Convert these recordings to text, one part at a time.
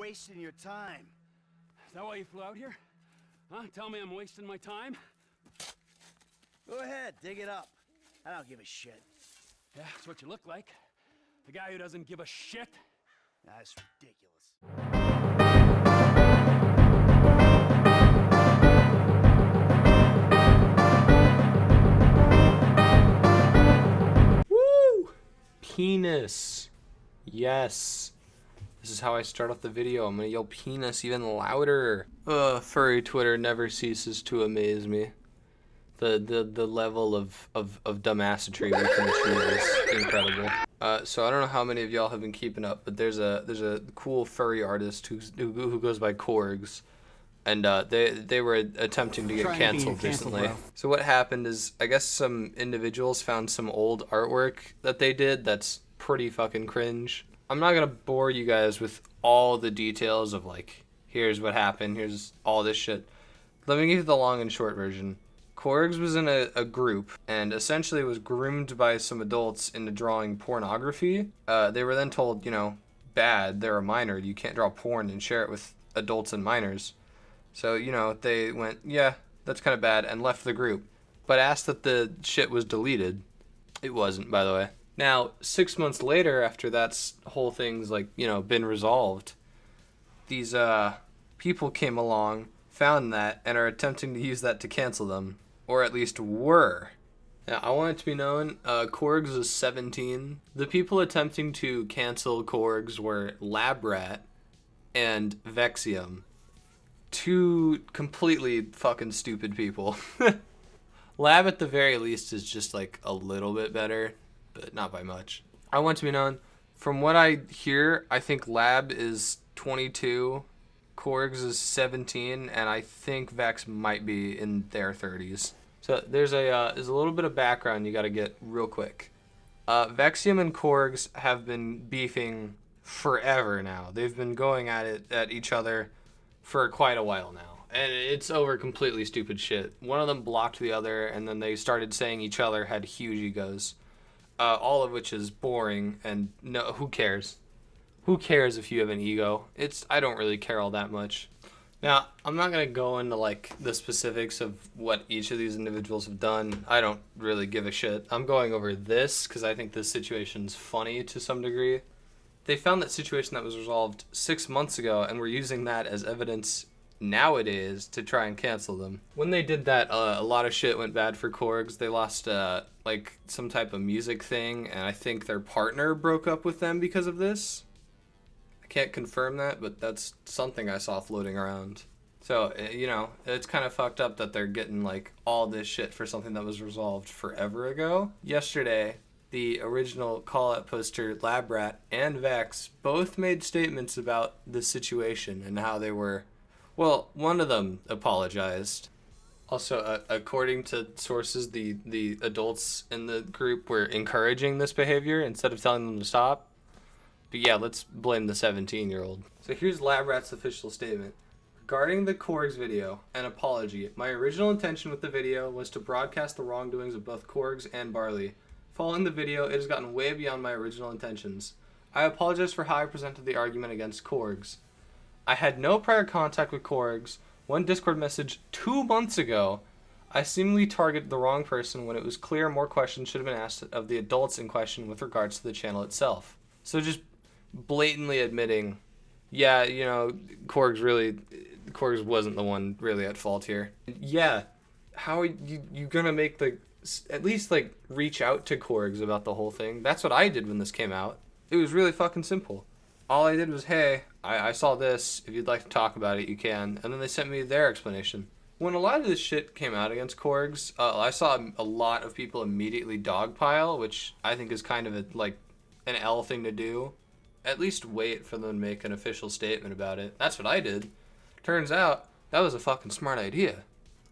wasting your time. Is that why you flew out here? Huh? Tell me I'm wasting my time? Go ahead, dig it up. I don't give a shit. Yeah, that's what you look like. The guy who doesn't give a shit. That's ridiculous. Woo! Penis. Yes. This is how I start off the video. I'm gonna yell penis even louder. Furry Twitter never ceases to amaze me. The level of dumbassery we can achieve is incredible. So I don't know how many of y'all have been keeping up, but there's a cool furry artist who goes by Korgs, and they were attempting to get canceled recently. So what happened is, I guess some individuals found some old artwork that they did that's pretty fucking cringe. I'm not gonna bore you guys with all the details of like, here's what happened, here's all this shit. Let me give you the long and short version. Korgs was in a group and essentially was groomed by some adults into drawing pornography. They were then told, you know, bad, they're a minor, you can't draw porn and share it with adults and minors. So, you know, they went, yeah, that's kind of bad, and left the group. But asked that the shit was deleted. It wasn't, by the way. Now, 6 months later, after that whole thing's, like, you know, been resolved, these people came along, found that, and are attempting to use that to cancel them. Or at least were. Now, I want it to be known, Korgs was 17. The people attempting to cancel Korgs were Labrat and Vexium. Two completely fucking stupid people. Lab, at the very least, is just, like, a little bit better, but not by much. I want to be known, from what I hear, I think Lab is 22, Korgs is 17, and I think Vex might be in their 30s. So there's a little bit of background you got to get real quick. Vexium and Korgs have been beefing forever now. They've been going at each other for quite a while now, and it's over completely stupid shit. One of them blocked the other, and then they started saying each other had huge egos, all of which is boring, and no, who cares? Who cares if you have an ego? I don't really care all that much. Now, I'm not going to go into, like, the specifics of what each of these individuals have done. I don't really give a shit. I'm going over this because I think this situation's funny to some degree. They found that situation that was resolved 6 months ago and were using that as evidence nowadays to try and cancel them. When they did that, a lot of shit went bad for Korgs. They lost, like, some type of music thing, and I think their partner broke up with them because of this. I can't confirm that, but that's something I saw floating around. So, you know, it's kind of fucked up that they're getting, like, all this shit for something that was resolved forever ago. Yesterday, the original call-out poster, Labrat and Vex, both made statements about this situation and how they were... Well, one of them apologized. Also, according to sources, the adults in the group were encouraging this behavior instead of telling them to stop. But yeah, let's blame the 17-year-old. So here's Labrat's official statement. Regarding the Korgs video, an apology. My original intention with the video was to broadcast the wrongdoings of both Korgs and Barley. Following the video, it has gotten way beyond my original intentions. I apologize for how I presented the argument against Korgs. I had no prior contact with Korgs. One Discord message 2 months ago. I seemingly targeted the wrong person when it was clear more questions should have been asked of the adults in question with regards to the channel itself. So just blatantly admitting, yeah, you know, Korgs wasn't the one really at fault here. Yeah, how are you gonna make at least, like, reach out to Korgs about the whole thing? That's what I did when this came out. It was really fucking simple. All I did was, hey, I saw this, if you'd like to talk about it, you can. And then they sent me their explanation. When a lot of this shit came out against Korgs, I saw a lot of people immediately dogpile, which I think is kind of an L thing to do. At least wait for them to make an official statement about it. That's what I did. Turns out, that was a fucking smart idea.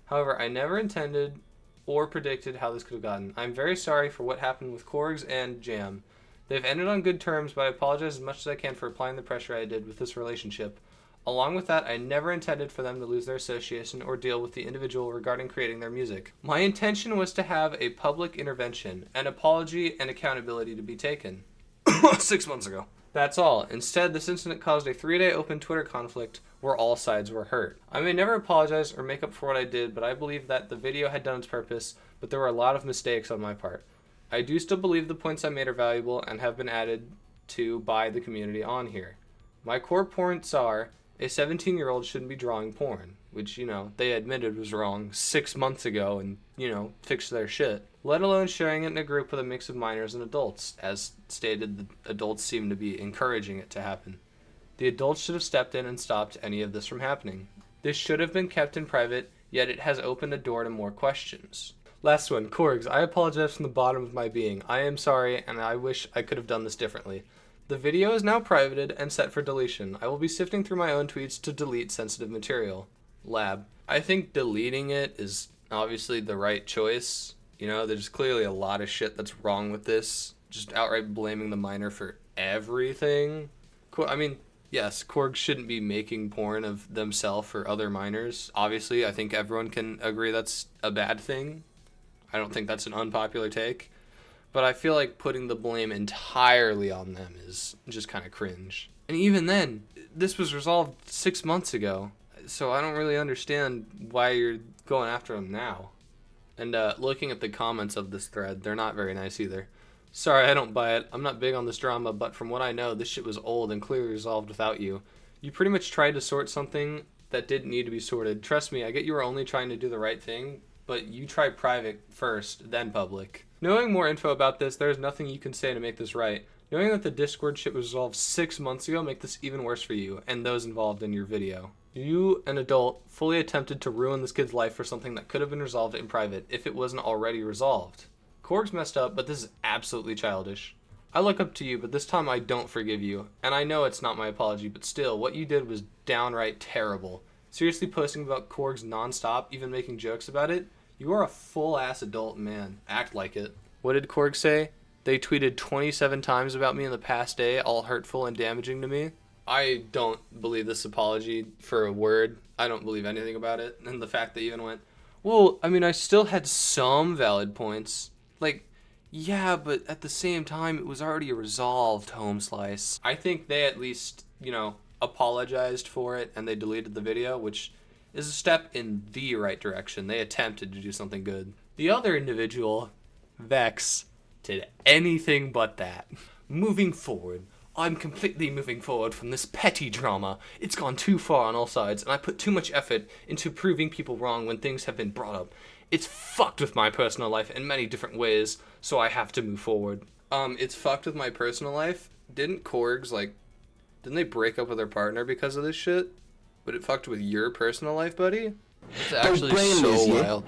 However, I never intended or predicted how this could have gotten. I'm very sorry for what happened with Korgs and Jam. They've ended on good terms, but I apologize as much as I can for applying the pressure I did with this relationship. Along with that, I never intended for them to lose their association or deal with the individual regarding creating their music. My intention was to have a public intervention, an apology, and accountability to be taken. 6 months ago. That's all. Instead, this incident caused a 3-day open Twitter conflict where all sides were hurt. I may never apologize or make up for what I did, but I believe that the video had done its purpose, but there were a lot of mistakes on my part. I do still believe the points I made are valuable and have been added to by the community on here. My core points are, a 17-year-old shouldn't be drawing porn, which, they admitted was wrong 6 months ago and, fixed their shit. Let alone sharing it in a group with a mix of minors and adults. As stated, the adults seem to be encouraging it to happen. The adults should have stepped in and stopped any of this from happening. This should have been kept in private, yet it has opened a door to more questions. Last one, Korgs. I apologize from the bottom of my being. I am sorry, and I wish I could have done this differently. The video is now privated and set for deletion. I will be sifting through my own tweets to delete sensitive material. Labb. I think deleting it is obviously the right choice. There's clearly a lot of shit that's wrong with this. Just outright blaming the minor for everything. Yes, Korgs shouldn't be making porn of themselves or other minors. Obviously, I think everyone can agree that's a bad thing. I don't think that's an unpopular take. But I feel like putting the blame entirely on them is just kind of cringe. And even then, this was resolved 6 months ago. So I don't really understand why you're going after them now. And looking at the comments of this thread, they're not very nice either. Sorry, I don't buy it. I'm not big on this drama, but from what I know, this shit was old and clearly resolved without you. You pretty much tried to sort something that didn't need to be sorted. Trust me, I get you were only trying to do the right thing, but you tried private first, then public. Knowing more info about this, there's nothing you can say to make this right. Knowing that the Discord shit was resolved 6 months ago make this even worse for you and those involved in your video. You, an adult, fully attempted to ruin this kid's life for something that could have been resolved in private if it wasn't already resolved. Korgs messed up, but this is absolutely childish. I look up to you, but this time I don't forgive you. And I know it's not my apology, but still, what you did was downright terrible. Seriously posting about Korgs nonstop, even making jokes about it? You are a full-ass adult man. Act like it. What did Korgs say? They tweeted 27 times about me in the past day, all hurtful and damaging to me. I don't believe this apology for a word. I don't believe anything about it. And the fact that you even went, well, I still had some valid points. Yeah, but at the same time, it was already resolved, home slice. I think they at least, apologized for it and they deleted the video, which is a step in the right direction. They attempted to do something good. The other individual, Vex, did anything but that. Moving forward, I'm completely moving forward from this petty drama. It's gone too far on all sides, and I put too much effort into proving people wrong when things have been brought up. It's fucked with my personal life in many different ways, so I have to move forward. It's fucked with my personal life? Didn't Korgs, didn't they break up with their partner because of this shit? But it fucked with your personal life, buddy? It's actually so wild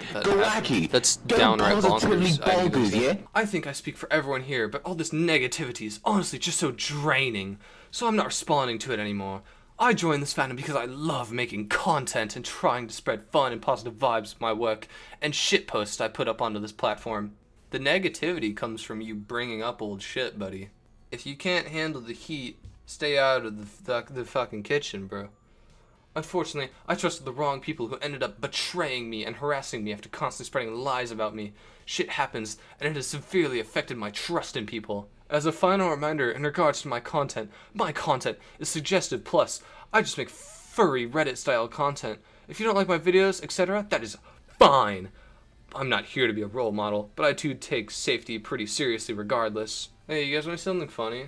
that's downright bonkers. I think I speak for everyone here, but all this negativity is honestly just so draining, so I'm not responding to it anymore. I joined this fandom because I love making content and trying to spread fun and positive vibes with my work and shitposts I put up onto this platform. The negativity comes from you bringing up old shit, buddy. If you can't handle the heat, stay out of the fucking kitchen, bro. Unfortunately, I trusted the wrong people who ended up betraying me and harassing me after constantly spreading lies about me. Shit happens, and it has severely affected my trust in people. As a final reminder in regards to my content is suggestive, plus I just make furry Reddit-style content. If you don't like my videos, etc., that is fine. I'm not here to be a role model, but I do take safety pretty seriously regardless. Hey, you guys want to say something funny?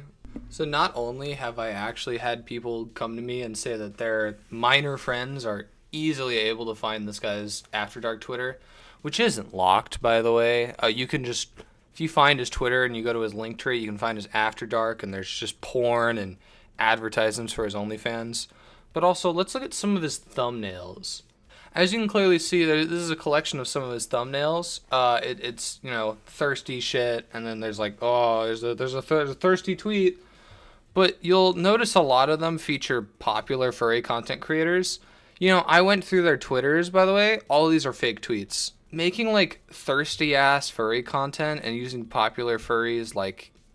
So not only have I actually had people come to me and say that their minor friends are easily able to find this guy's After Dark Twitter, which isn't locked, by the way. You can just, if you find his Twitter and you go to his link tree, you can find his After Dark, and there's just porn and advertisements for his OnlyFans. But also, let's look at some of his thumbnails. As you can clearly see, this is a collection of some of his thumbnails. It's thirsty shit, and then there's there's a thirsty tweet. But you'll notice a lot of them feature popular furry content creators. I went through their Twitters, by the way. All of these are fake tweets. Making thirsty ass furry content and using popular furries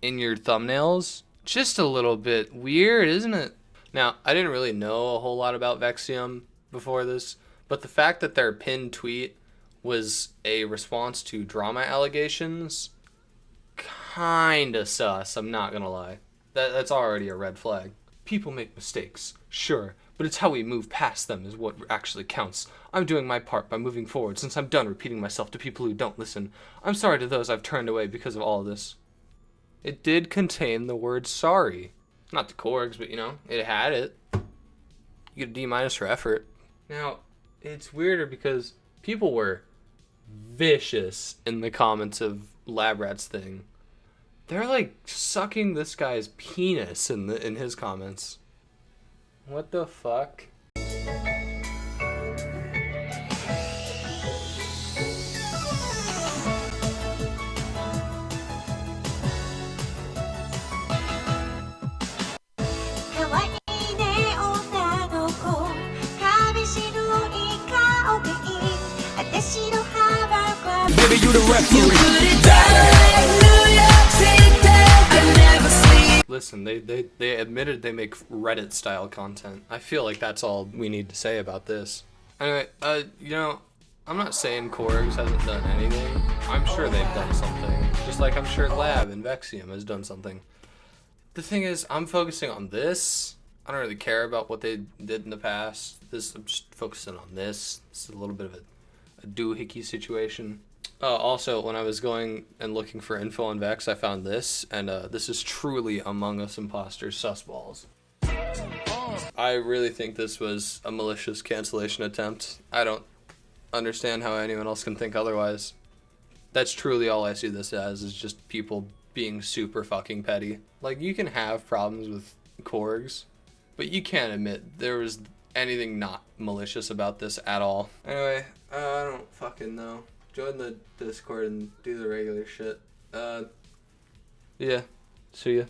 in your thumbnails, just a little bit weird, isn't it? Now, I didn't really know a whole lot about Vexium before this, but the fact that their pinned tweet was a response to drama allegations, kinda sus, I'm not gonna lie. That's already a red flag. People make mistakes, sure, but it's how we move past them is what actually counts. I'm doing my part by moving forward since I'm done repeating myself to people who don't listen. I'm sorry to those I've turned away because of all of this. It did contain the word sorry. Not the korgs, but you know, it had it. You get a D- for effort. Now, it's weirder because people were vicious in the comments of Lab Rat's thing. They're like sucking this guy's penis in his comments. What the fuck? Baby, you the referee. Listen, they admitted they make Reddit style content. I feel like that's all we need to say about this. Anyway, you know, I'm not saying korgs hasn't done anything. I'm sure they've done something. Just like I'm sure Lab and Vexium has done something. The thing is, I'm focusing on this. I don't really care about what they did in the past. I'm just focusing on this. This is a little bit of a doohickey situation. Also, when I was going and looking for info on Vex, I found this, and this is truly Among Us Imposters Sussballs. I really think this was a malicious cancellation attempt. I don't understand how anyone else can think otherwise. That's truly all I see this as, is just people being super fucking petty. Like, you can have problems with korgs, but you can't admit there was anything not malicious about this at all. Anyway, I don't fucking know. Join the Discord and do the regular shit. Yeah. See ya.